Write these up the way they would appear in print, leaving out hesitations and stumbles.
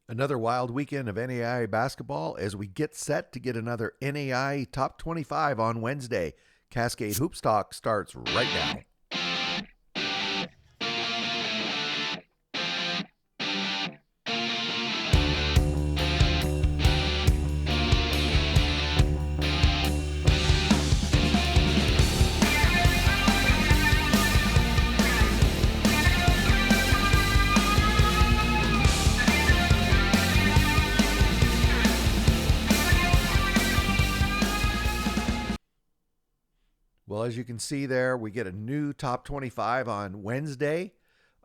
Another wild weekend of NAIA basketball as we get set to get another NAIA Top 25 on Wednesday. Cascade Hoops Talk starts right now. Well, as you can see there, we get a new top 25 on Wednesday.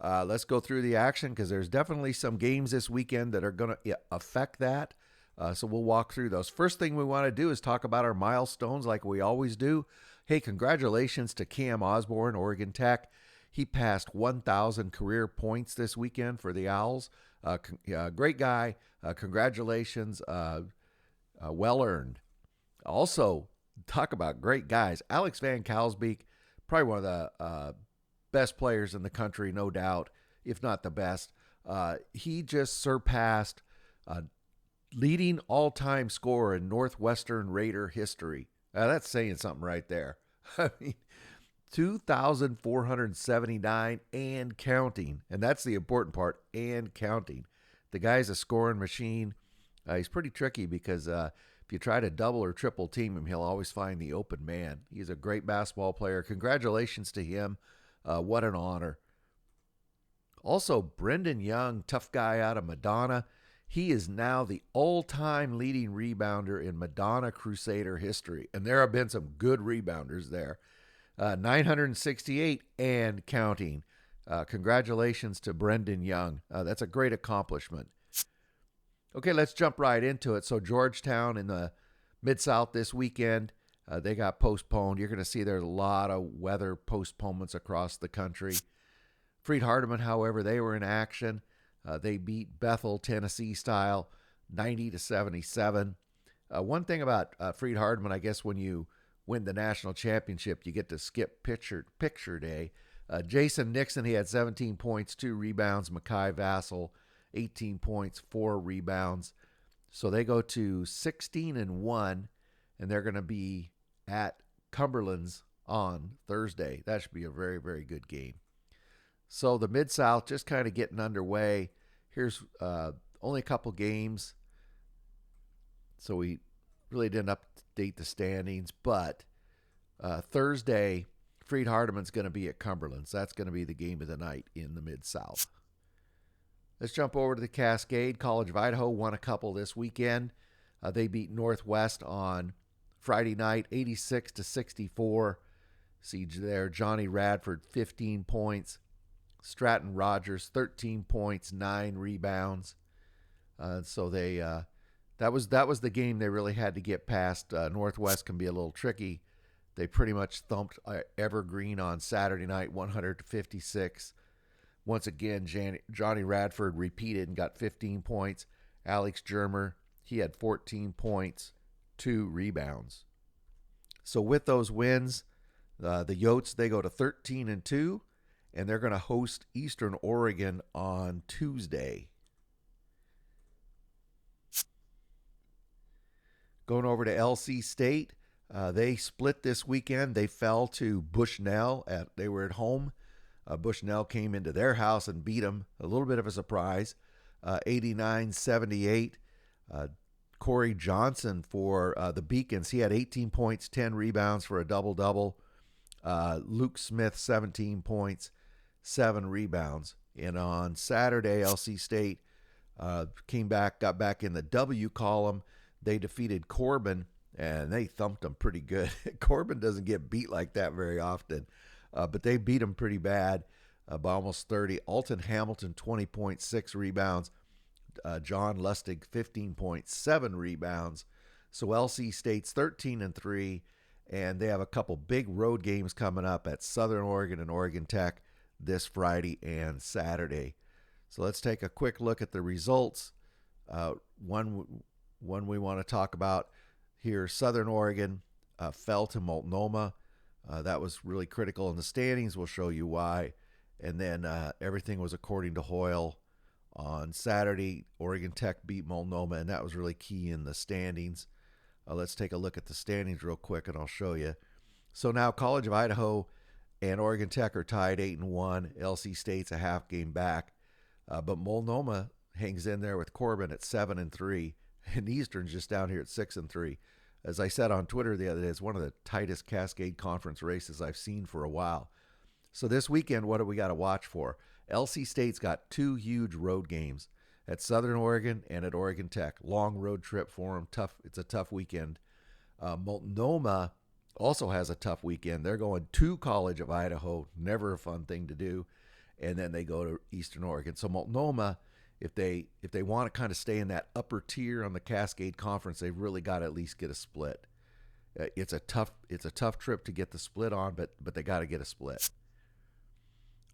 Let's go through the action because there's definitely some games this weekend that are going to affect that. So we'll walk through those. First thing we want to do is talk about our milestones like we always do. Hey, congratulations to Cam Osborne, Oregon Tech. He passed 1,000 career points this weekend for the Owls. Great guy. Congratulations. Well earned. Also, talk about great guys. Alex Van Kalsbeek, probably one of the best players in the country, no doubt, if not the best. He just surpassed leading all-time scorer in Northwestern Raider history. That's saying something right there. I mean, 2,479 and counting. And that's the important part, and counting. The guy's a scoring machine. He's pretty tricky because if you try to double or triple team him, he'll always find the open man. He's a great basketball player. Congratulations to him. What an honor. Also, Brendan Young, tough guy out of Madonna. He is now the all-time leading rebounder in Madonna Crusader history. And there have been some good rebounders there. 968 and counting. Congratulations to Brendan Young. That's a great accomplishment. Okay, let's jump right into it. So Georgetown in the Mid-South this weekend, they got postponed. You're going to see there's a lot of weather postponements across the country. Freed Hardeman, however, they were in action. They beat Bethel, Tennessee style, 90-77. One thing about Freed Hardeman, I guess when you win the national championship, you get to skip picture day. Jason Nixon, he had 17 points, 2 rebounds. Makai Vassell, 18 points, 4 rebounds. So they go to 16-1, and they're going to be at Cumberland's on Thursday. That should be a very, very good game. So the Mid-South just kind of getting underway. Here's only a couple games, so we really didn't update the standings. But Thursday, Freed Hardeman's going to be at Cumberland's. That's going to be the game of the night in the Mid-South. Let's jump over to the Cascade. College of Idaho won a couple this weekend. They beat Northwest on Friday night, 86-64. Siege there. Johnny Radford, 15 points. Stratton Rogers, 13 points, 9 rebounds. So they that was the game they really had to get past. Northwest can be a little tricky. They pretty much thumped Evergreen on Saturday night, 100-56. Once again, Johnny Radford repeated and got 15 points. Alex Germer, he had 14 points, 2 rebounds. So with those wins, the Yotes, they go to 13-2, and they're going to host Eastern Oregon on Tuesday. Going over to LC State, they split this weekend. They fell to Bushnell. They were at home. Bushnell came into their house and beat them. A little bit of a surprise, 89-78. Corey Johnson for the Beacons, he had 18 points, 10 rebounds for a double-double. Luke Smith, 17 points, 7 rebounds. And on Saturday, LC State got back in the W column. They defeated Corbin, and they thumped them pretty good. Corbin doesn't get beat like that very often. But they beat him pretty bad by almost 30. Alton Hamilton, 20.6 rebounds. John Lustig, 15.7 rebounds. So LC State's 13-3, and they have a couple big road games coming up at Southern Oregon and Oregon Tech this Friday and Saturday. So let's take a quick look at the results. One we want to talk about here, Southern Oregon fell to Multnomah. That was really critical in the standings. We'll show you why. And then everything was according to Hoyle On Saturday, Oregon Tech beat Multnomah, and that was really key in the standings. Let's take a look at the standings real quick, and I'll show you. So now College of Idaho and Oregon Tech are tied 8-1. LC State's a half game back, but Multnomah hangs in there with Corbin at 7-3, and Eastern's just down here at 6-3. As I said on Twitter the other day, it's one of the tightest Cascade Conference races I've seen for a while. So this weekend, what do we got to watch for? LC State's got 2 huge road games at Southern Oregon and at Oregon Tech. Long road trip for them. Tough. It's a tough weekend. Multnomah also has a tough weekend. They're going to College of Idaho. Never a fun thing to do. And then they go to Eastern Oregon. So Multnomah, if they want to kind of stay in that upper tier on the Cascade Conference, they've really got to at least get a split. It's a tough trip to get the split on, but they got to get a split.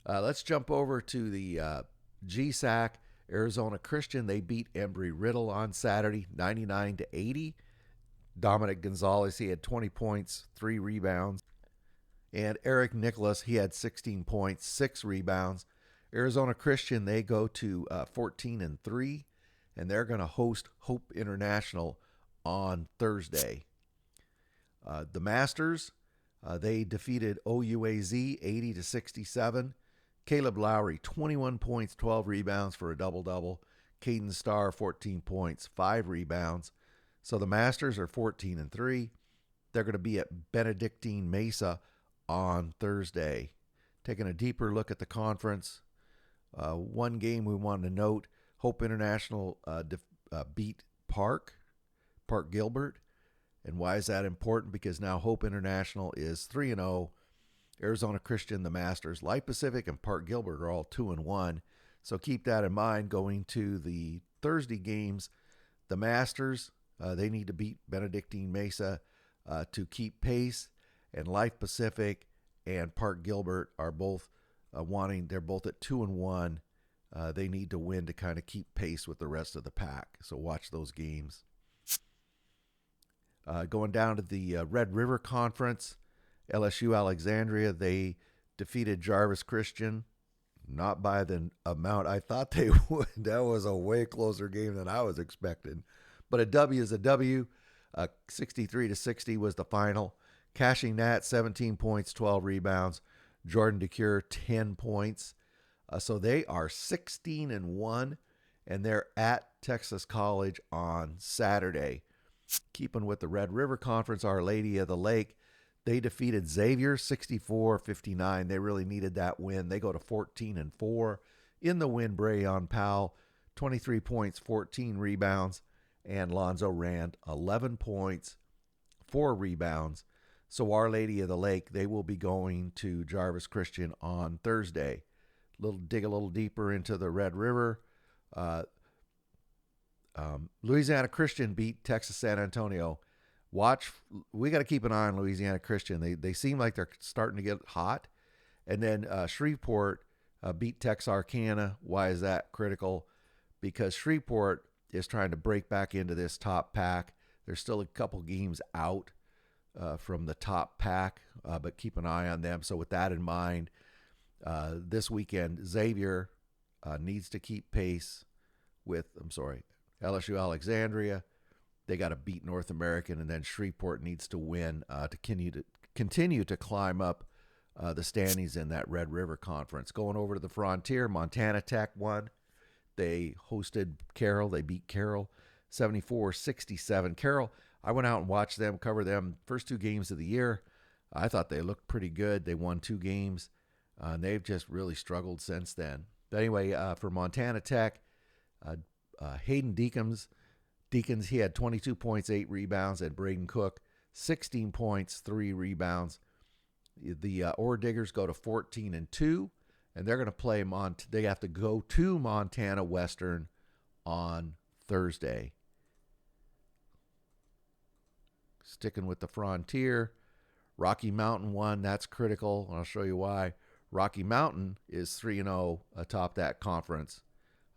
Let's jump over to the GSAC. Arizona Christian, they beat Embry-Riddle on Saturday, 99-80. Dominic Gonzalez, he had 20 points, 3 rebounds. And Eric Nicholas, he had 16 points, 6 rebounds. Arizona Christian, they go to 14-3, and they're going to host Hope International on Thursday. The Masters, they defeated OUAZ 80-67. Caleb Lowry, 21 points, 12 rebounds for a double-double. Caden Starr, 14 points, 5 rebounds. So the Masters are 14-3. They're going to be at Benedictine Mesa on Thursday. Taking a deeper look at the conference, one game we wanted to note, Hope International beat Park Gilbert. And why is that important? Because now Hope International is 3-0. Arizona Christian, the Masters, Light Pacific, and Park Gilbert are all 2-1. So keep that in mind going to the Thursday games. The Masters, they need to beat Benedictine Mesa to keep pace. And Life Pacific and Park Gilbert are both they're both at 2-1. They need to win to kind of keep pace with the rest of the pack. So watch those games. Going down to the Red River Conference, LSU Alexandria, they defeated Jarvis Christian, not by the amount I thought they would. That was a way closer game than I was expecting. But a W is a W. 63-60 was the final. Cashing Nat, 17 points, 12 rebounds. Jordan DeCure, 10 points. So they are 16-1, and they're at Texas College on Saturday. Keeping with the Red River Conference, Our Lady of the Lake, they defeated Xavier 64-59. They really needed that win. They go to 14-4. In the win, Brayon Powell, 23 points, 14 rebounds. And Lonzo Rand, 11 points, 4 rebounds. So Our Lady of the Lake, they will be going to Jarvis Christian on Thursday. Dig a little deeper into the Red River. Louisiana Christian beat Texas San Antonio. We got to keep an eye on Louisiana Christian. They seem like they're starting to get hot. And then Shreveport beat Texarkana. Why is that critical? Because Shreveport is trying to break back into this top pack. There's still a couple games out from the top pack, but keep an eye on them. So with that in mind, this weekend, Xavier needs to keep pace with, LSU Alexandria. They got to beat North American, and then Shreveport needs to win to continue to climb up the standings in that Red River Conference. Going over to the Frontier, Montana Tech won. They hosted Carroll. They beat Carroll 74-67. Carroll, I went out and watched them, cover them first 2 games of the year. I thought they looked pretty good. They won 2 games, and they've just really struggled since then. But anyway, for Montana Tech, Hayden Deacons, he had 22 points, 8 rebounds, and Braden Cook, 16 points, 3 rebounds. The Ore Diggers go to 14-2, and they're going to play they have to go to Montana Western on Thursday. Sticking with the Frontier, Rocky Mountain won. That's critical, and I'll show you why. Rocky Mountain is 3-0 atop that conference.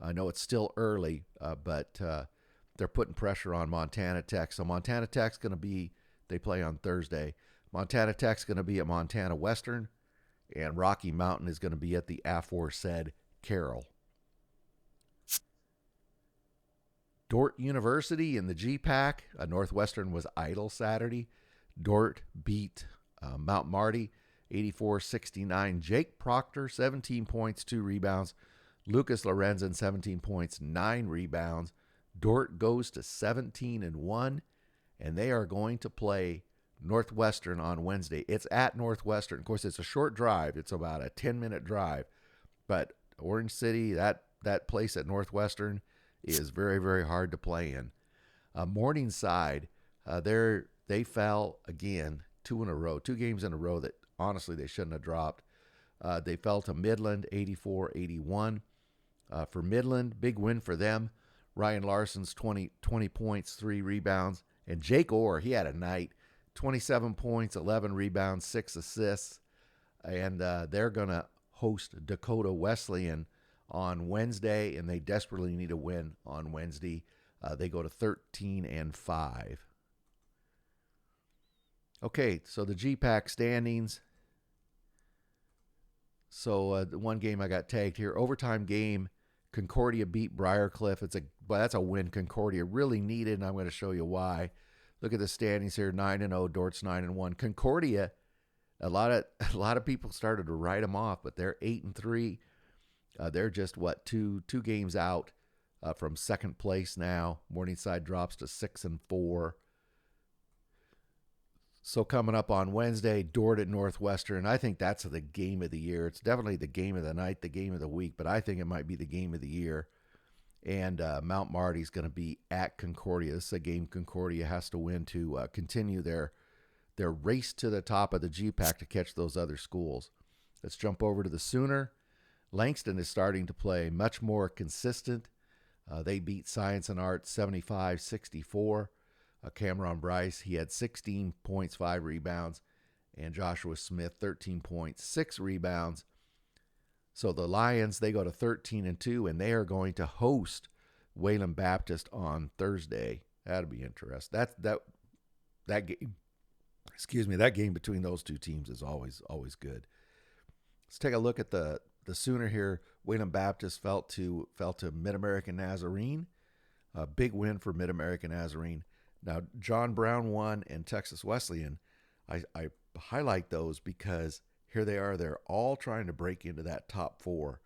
I know it's still early, but they're putting pressure on Montana Tech. So Montana Tech's going to they play on Thursday. Montana Tech's going to be at Montana Western, and Rocky Mountain is going to be at the aforesaid Carroll. Dordt University in the GPAC. Northwestern was idle Saturday. Dordt beat Mount Marty 84-69. Jake Proctor, 17 points, 2 rebounds. Lucas Lorenzen, 17 points, 9 rebounds. Dordt goes to 17-1, and they are going to play Northwestern on Wednesday. It's at Northwestern. Of course, it's a short drive. It's about a 10-minute drive. But Orange City, that place at Northwestern is very, very hard to play in. Morningside, they fell again 2 games in a row that honestly they shouldn't have dropped. They fell to Midland 84-81. For Midland, big win for them. Ryan Larson's 20 points, 3 rebounds. And Jake Orr, he had a night. 27 points, 11 rebounds, 6 assists. And they're going to host Dakota Wesleyan on Wednesday, and they desperately need a win on Wednesday. They go to 13-5. Okay, so the GPAC standings. So the one game I got tagged here, overtime game, Concordia beat Briarcliff. That's a win Concordia really needed, and I'm going to show you why. Look at the standings here: 9-0, Dort's 9-1. Concordia, a lot of people started to write them off, but they're 8-3. They're just two games out from second place now. Morningside drops to 6-4. So coming up on Wednesday, Dordt at Northwestern. I think that's the game of the year. It's definitely the game of the night, the game of the week, but I think it might be the game of the year. And Mount Marty's going to be at Concordia. This is a game Concordia has to win to continue their race to the top of the GPAC to catch those other schools. Let's jump over to the Sooner. Langston is starting to play much more consistent. They beat Science and Arts 75-64. Cameron Bryce, he had 16 points, 5 rebounds. And Joshua Smith, 13 points, 6 rebounds. So the Lions, they go to 13-2, and they are going to host Wayland Baptist on Thursday. That'll be interesting. That game, that game between those two teams is always good. Let's take a look at the Sooner here. Wayland Baptist fell to Mid-American Nazarene. A big win for Mid-American Nazarene. Now, John Brown won and Texas Wesleyan. I highlight those because here they are. They're all trying to break into that top 4.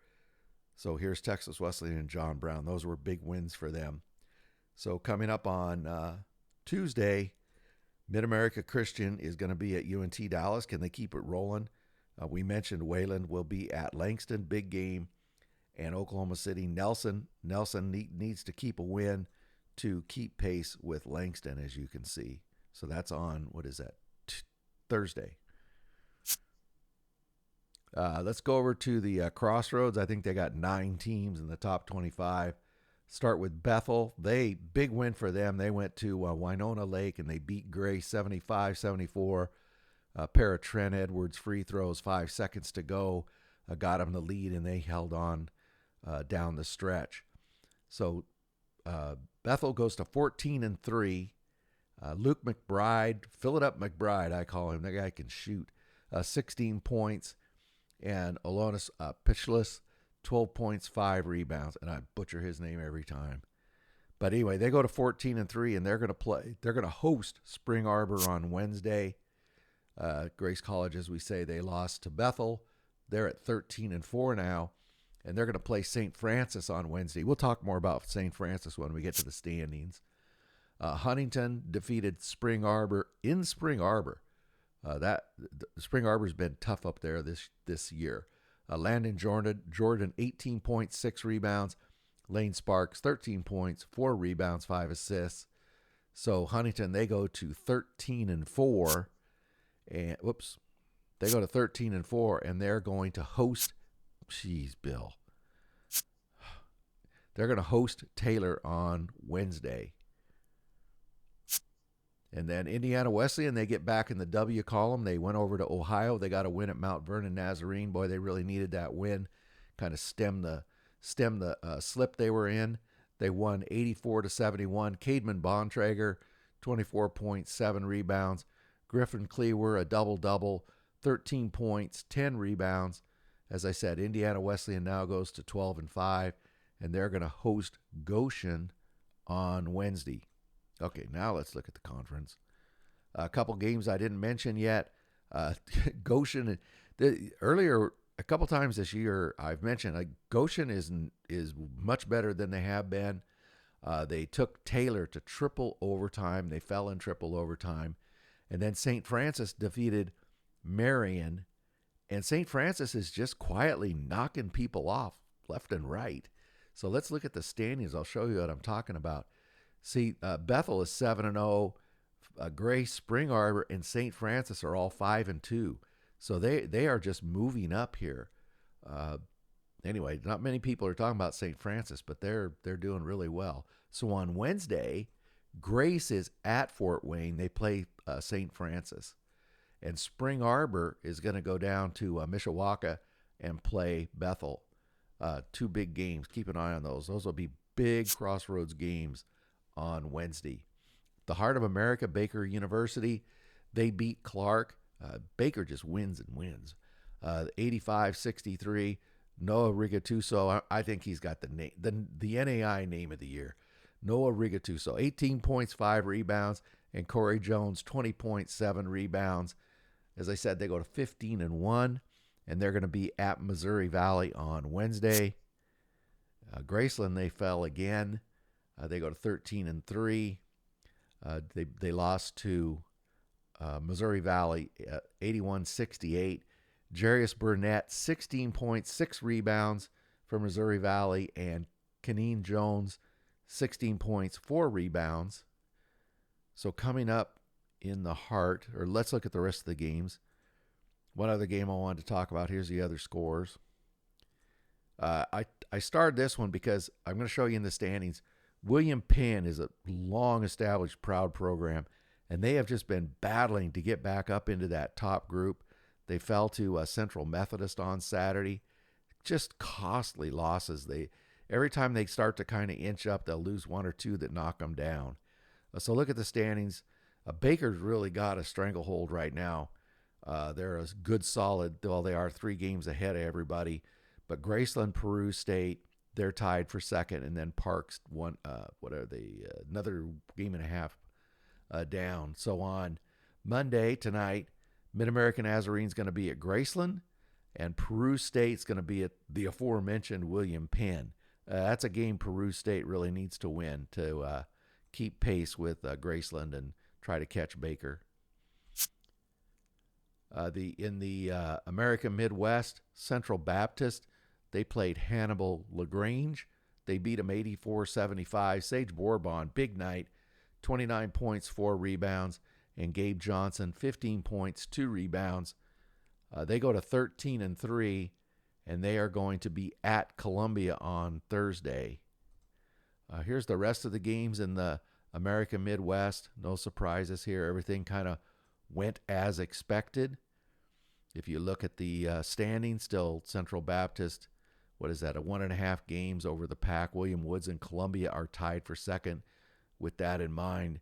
So here's Texas Wesleyan and John Brown. Those were big wins for them. So coming up on Tuesday, Mid-America Christian is going to be at UNT Dallas. Can they keep it rolling? We mentioned Wayland will be at Langston, big game. And Oklahoma City, Nelson needs to keep a win to keep pace with Langston, as you can see. So that's on, what is that, Thursday. Let's go over to the Crossroads. I think they got 9 teams in the top 25. Start with Bethel. Big win for them. They went to Winona Lake, and they beat Gray 75-74. A pair of Trent Edwards free throws, 5 seconds to go, got them the lead, and they held on down the stretch. So Bethel goes to 14-3. Luke McBride, fill it up McBride, I call him. That guy can shoot. 16 points. And Alonis Pichlis, 12 points, 5 rebounds. And I butcher his name every time. But anyway, they go to 14-3, and they're going to play. They're going to host Spring Arbor on Wednesday. Grace College, as we say, they lost to Bethel. They're at 13-4 now. And they're going to play St. Francis on Wednesday. We'll talk more about St. Francis when we get to the standings. Huntington defeated Spring Arbor in Spring Arbor. Spring Arbor's been tough up there this year. Landon Jordan 18 points, 6 rebounds. Lane Sparks 13 points, 4 rebounds, 5 assists. So Huntington, they go to 13-4. And they go to 13-4, and they're going to host. Jeez, Bill. They're going to host Taylor on Wednesday. And then Indiana Wesleyan, they get back in the W column. They went over to Ohio. They got a win at Mount Vernon Nazarene. Boy, they really needed that win. Kind of stem the slip they were in. They won 84-71. Cademan Bontrager, 24 points, 7 rebounds. Griffin Cleaver, a double-double, 13 points, 10 rebounds. As I said, Indiana Wesleyan now goes to 12-5, and they're going to host Goshen on Wednesday. Okay, now let's look at the conference. A couple games I didn't mention yet. Goshen, earlier a couple times this year I've mentioned Goshen is much better than they have been. They took Taylor to triple overtime. They fell in triple overtime. And then St. Francis defeated Marion. And St. Francis is just quietly knocking people off left and right. So let's look at the standings. I'll show you what I'm talking about. See, Bethel is 7-0. Grace, Spring Arbor, and St. Francis are all 5-2. So they are just moving up here. Anyway, not many people are talking about St. Francis, but they're doing really well. So on Wednesday, Grace is at Fort Wayne. They play St. Francis. And Spring Arbor is going to go down to Mishawaka and play Bethel. Two big games. Keep an eye on those. Those will be big crossroads games on Wednesday. The Heart of America, Baker University, they beat Clark. Baker just wins and wins. 85-63. Noah Rigatuso, I think he's got the NAIA name of the year. Noah Rigatuso, 18 points, 5 rebounds, and Corey Jones, 20 points, 7 rebounds. As I said, they go to 15-1, and they're going to be at Missouri Valley on Wednesday. Graceland, they fell again. They go to 13-3. They lost to Missouri Valley 81-68. Jarius Burnett, 16 points, 6 rebounds for Missouri Valley, and Keneen Jones, 16 points, 4 rebounds. So coming up in the Heart, or let's look at the rest of the games. One other game I wanted to talk about. Here's the other scores. I started this one because I'm going to show you in the standings. William Penn is a long-established, proud program, and they have just been battling to get back up into that top group. They fell to Central Methodist on Saturday. Just costly losses. Every time they start to kind of inch up, they'll lose one or two that knock them down. So look at the standings. Baker's really got a stranglehold right now. They're a good solid, well, they are 3 games ahead of everybody. But Graceland, Peru State, they're tied for second, and then Parks another game and a half down. So on Monday tonight, Mid-American Nazarene's going to be at Graceland, and Peru State's going to be at the aforementioned William Penn. That's a game Peru State really needs to win to keep pace with Graceland and try to catch Baker. In the American Midwest, Central Baptist, they played Hannibal LaGrange. They beat them 84-75. Sage Bourbon, big night, 29 points, 4 rebounds. And Gabe Johnson, 15 points, 2 rebounds. They go to 13-3, and they are going to be at Columbia on Thursday. Here's the rest of the games in the American Midwest. No surprises here. Everything kind of went as expected. If you look at the standings, still Central Baptist, what is that, 1.5 games over the pack. William Woods and Columbia are tied for second with that in mind.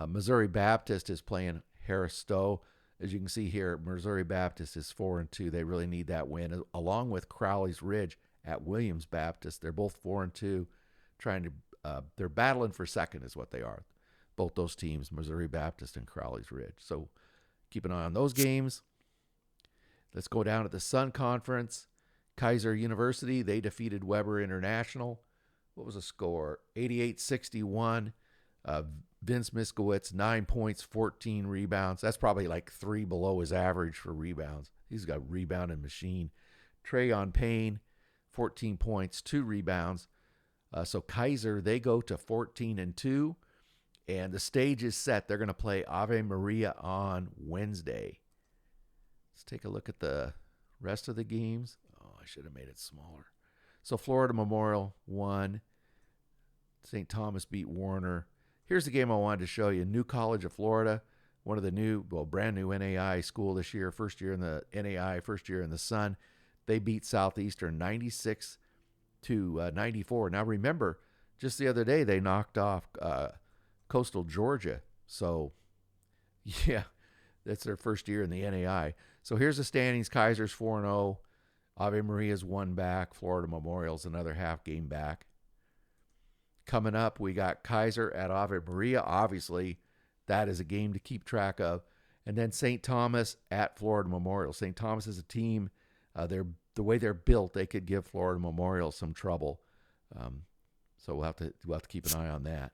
Missouri Baptist is playing Harris Stowe. As you can see here, Missouri Baptist is 4-2. They really need that win, along with Crowley's Ridge at Williams Baptist. They're both 4-2, they're battling for second is what they are. Both those teams, Missouri Baptist and Crowley's Ridge. So keep an eye on those games. Let's go down to the Sun Conference. Kaiser University, they defeated Weber International. What was the score? 88-61. Vince Miskowitz, 9 points, 14 rebounds. That's probably like 3 below his average for rebounds. He's got a rebounding machine. Trayon Payne, 14 points, 2 rebounds. So Kaiser, they go to 14-2, and the stage is set. They're going to play Ave Maria on Wednesday. Let's take a look at the rest of the games. Oh, I should have made it smaller. So Florida Memorial won. St. Thomas beat Warner. Here's the game I wanted to show you. New College of Florida, one of the brand new NAI school this year. First year in the NAI, first year in the Sun. They beat Southeastern 96-94. Now remember, just the other day they knocked off Coastal Georgia. So, yeah, that's their first year in the NAI. So here's the standings. Kaiser's 4-0. Ave Maria's 1 back. Florida Memorial's another half game back. Coming up, we got Kaiser at Ave Maria. Obviously, that is a game to keep track of. And then St. Thomas at Florida Memorial. St. Thomas is a team. The way they're built, they could give Florida Memorial some trouble. So we'll have to keep an eye on that.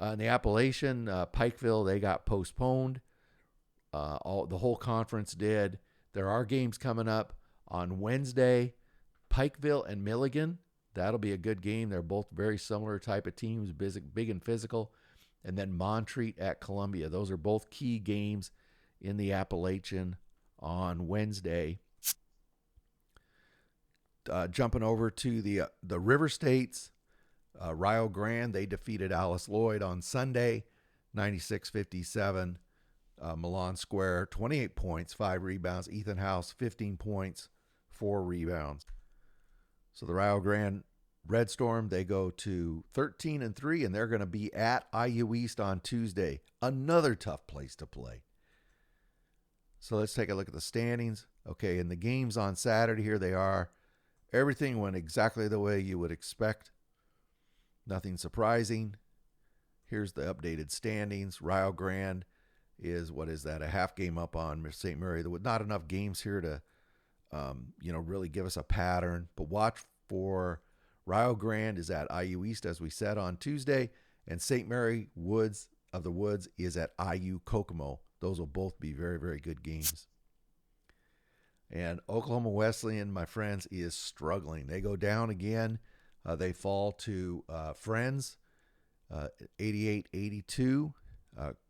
In the Appalachian, Pikeville, they got postponed. The whole conference did. There are games coming up on Wednesday. Pikeville and Milligan. That'll be a good game. They're both very similar type of teams, big and physical. And then Montreat at Columbia. Those are both key games in the Appalachian on Wednesday. Jumping over to the River States, Rio Grande, they defeated Alice Lloyd on Sunday, 96-57. Milan Square, 28 points, 5 rebounds. Ethan House, 15 points, 4 rebounds. So the Rio Grande Red Storm, they go to 13-3, and they're going to be at IU East on Tuesday. Another tough place to play. So let's take a look at the standings. Okay, and the games on Saturday, here they are. Everything went exactly the way you would expect. Nothing surprising. Here's the updated standings. Rio Grande is, a half game up on St. Mary. There were not enough games here to, really give us a pattern. But watch for Rio Grande is at IU East, as we said, on Tuesday. And St. Mary Woods of the Woods is at IU Kokomo. Those will both be very, very good games. And Oklahoma Wesleyan, my friends, is struggling. They go down again. They fall to Friends, 88-82.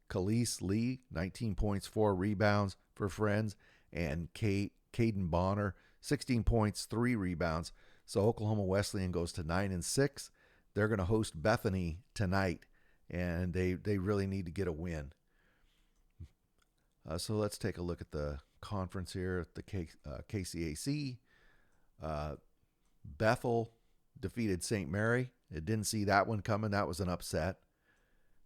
Khalees Lee, 19 points, 4 rebounds for Friends. And Caden Bonner, 16 points, 3 rebounds. So Oklahoma Wesleyan goes to 9-6. They're going to host Bethany tonight, and they really need to get a win. So let's take a look at the conference here at the KCAC. Bethel defeated St. Mary. It didn't see that one coming. That was an upset.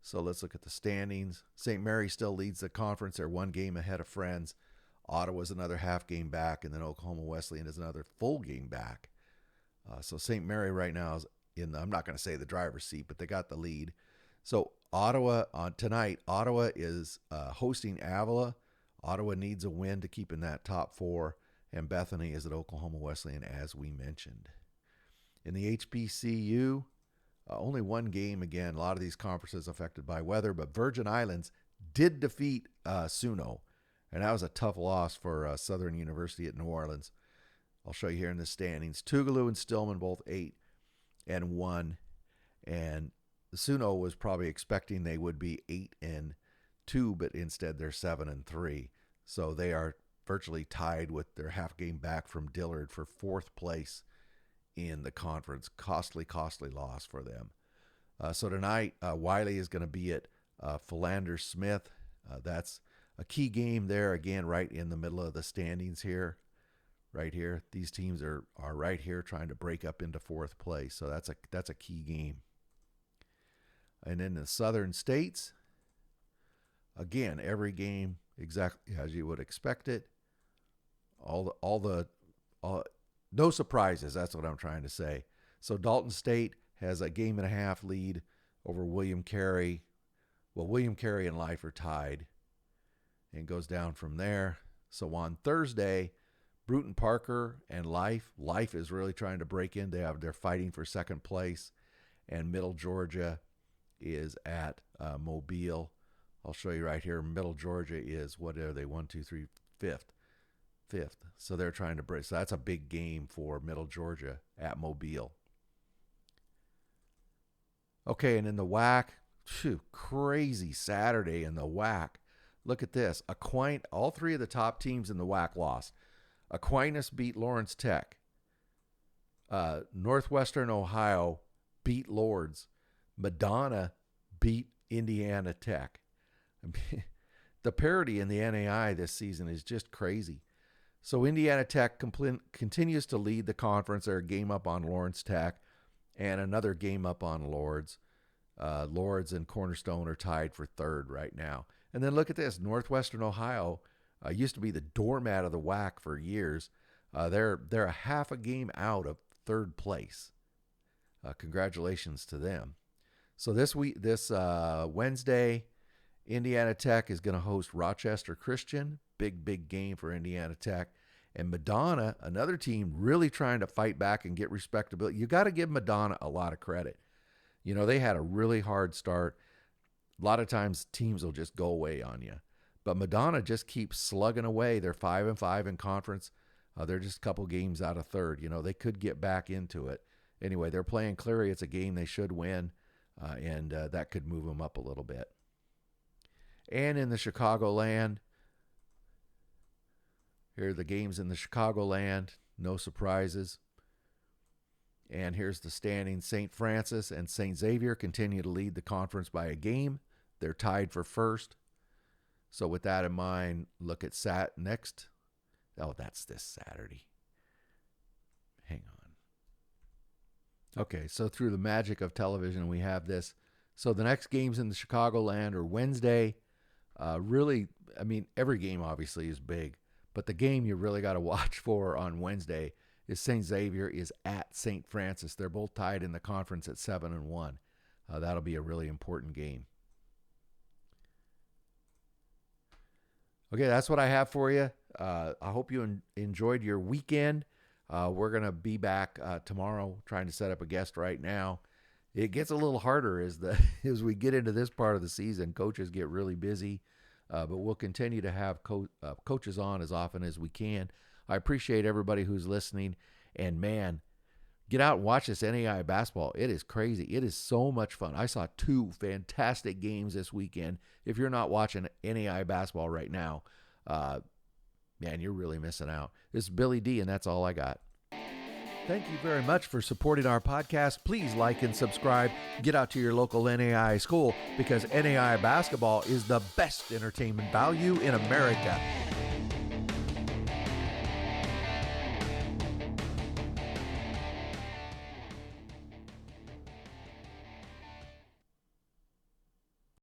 So let's look at the standings. St. Mary still leads the conference. They're 1 game ahead of Friends. Ottawa's another half game back, and then Oklahoma Wesleyan is another full game back. So St. Mary right now is I'm not going to say the driver's seat, but they got the lead. So Ottawa tonight, Ottawa is hosting Avila. Ottawa needs a win to keep in that top 4, and Bethany is at Oklahoma Wesleyan, as we mentioned. In the HBCU, only 1 game again. A lot of these conferences affected by weather, but Virgin Islands did defeat Suno, and that was a tough loss for Southern University at New Orleans. I'll show you here in the standings. Tougaloo and Stillman both 8-1, and Suno was probably expecting they would be 8-2, but instead they're 7-3. So they are virtually tied with their half game back from Dillard for 4th place in the conference. Costly loss for them. So tonight, Wiley is going to be at Philander Smith. That's a key game there, again, right in the middle of the standings here. Right here. These teams are right here trying to break up into 4th place. So that's a key game. And in the Southern States, again, every game exactly as you would expect it. No surprises. That's what I'm trying to say. So Dalton State has a 1.5 game lead over William Carey. Well, William Carey and Life are tied, and goes down from there. So on Thursday, Bruton Parker and Life is really trying to break in. They're fighting for 2nd place, and Middle Georgia is at Mobile. I'll show you right here. Middle Georgia is, what are they? 1, 2, 3, 5th. So they're trying to break. So that's a big game for Middle Georgia at Mobile. Okay, and in the WAC, crazy Saturday in the WAC. Look at this. All 3 of the top teams in the WAC lost. Aquinas beat Lawrence Tech. Northwestern Ohio beat Lourdes. Madonna beat Indiana Tech. The parity in the NAIA this season is just crazy. So Indiana Tech continues to lead the conference. They're a game up on Lawrence Tech and another game up on Lourdes. Lourdes and Cornerstone are tied for 3rd right now. And then look at this. Northwestern Ohio used to be the doormat of the WAC for years. They're a half a game out of 3rd place. Congratulations to them. So this Wednesday, Indiana Tech is going to host Rochester Christian. Big game for Indiana Tech. And Madonna, another team really trying to fight back and get respectability. You got to give Madonna a lot of credit. You know, they had a really hard start. A lot of times teams will just go away on you. But Madonna just keeps slugging away. They're 5-5 in conference. They're just a couple games out of third. You know, they could get back into it. Anyway, they're playing Cleary. It's a game they should win, and that could move them up a little bit. And in the Chicagoland, here are the games in the Chicagoland. No surprises. And here's the standings. St. Francis and St. Xavier continue to lead the conference by a game. They're tied for first. So with that in mind, look at next. Oh, that's this Saturday. Hang on. Okay, so through the magic of television, we have this. So the next games in the Chicagoland are Wednesday. Really, I mean, every game obviously is big, but the game you really got to watch for on Wednesday is St. Xavier is at St. Francis. They're both tied in the conference at 7-1. That'll be a really important game. Okay, that's what I have for you. I hope you enjoyed your weekend. We're going to be back tomorrow trying to set up a guest right now. It gets a little harder as we get into this part of the season. Coaches get really busy, but we'll continue to have coaches on as often as we can. I appreciate everybody who's listening. And, man, get out and watch this NAIA basketball. It is crazy. It is so much fun. I saw 2 fantastic games this weekend. If you're not watching NAIA basketball right now, man, you're really missing out. This is Billy D, and that's all I got. Thank you very much for supporting our podcast. Please like and subscribe. Get out to your local NAIA school because NAIA basketball is the best entertainment value in America.